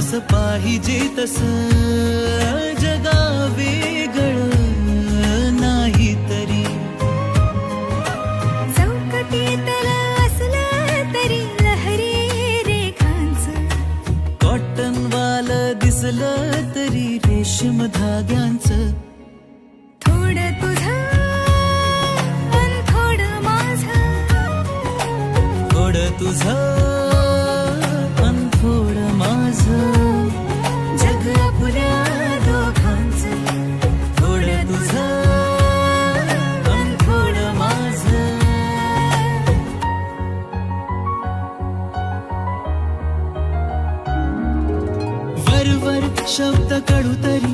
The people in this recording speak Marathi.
जसं पाहिजे तसं जगा वेगळं नाही तरी चौकटीतलं असलं तरी लहरी रेखांचं कॉटन वाल दिसलं तरी रेशीम धाग्यांचं थोडं तुझं अन थोडं माझं थोडं तुझं अन थोडं माझं जग आपल्या दोघांचं थोडं तुझं अन थोडं माझं वर शब्द काढू तरी